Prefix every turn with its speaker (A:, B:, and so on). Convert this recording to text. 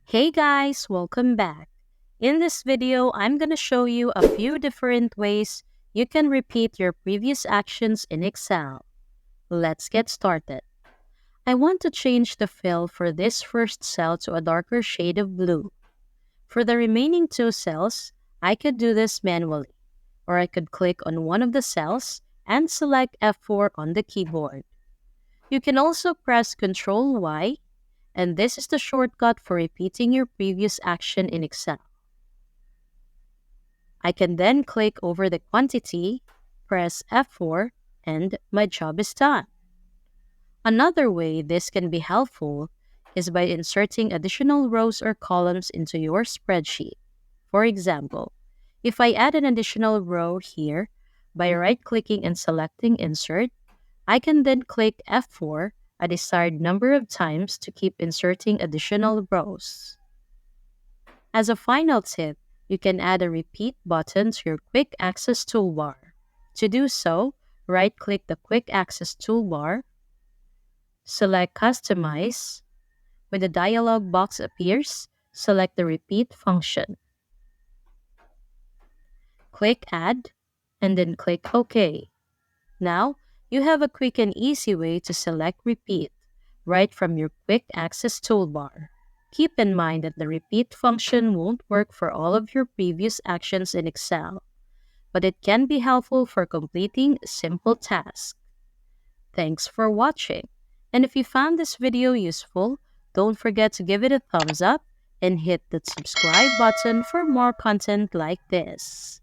A: Hey guys, welcome back. In this video, I'm going to show you a few different ways you can repeat your previous actions in Excel. Let's get started. I want to change the fill for this first cell to a darker shade of blue. For the remaining two cells, I could do this manually, or I could click on one of the cells and select F4 on the keyboard. You can also press Ctrl Y, and this is the shortcut for repeating your previous action in Excel. I can then click over the quantity, press F4, and my job is done. Another way this can be helpful is by inserting additional rows or columns into your spreadsheet. For example, if I add an additional row here, by right-clicking and selecting Insert, I can then click F4 a desired number of times to keep inserting additional rows. As a final tip, you can add a repeat button to your quick access toolbar. To do so, right-click the quick access toolbar, select Customize. When the dialog box appears, select the repeat function. Click Add, and then click OK. Now, you have a quick and easy way to select repeat right from your quick access toolbar. Keep in mind that the repeat function won't work for all of your previous actions in Excel, but it can be helpful for completing simple tasks. Thanks for watching. And if you found this video useful, don't forget to give it a thumbs up and hit the subscribe button for more content like this.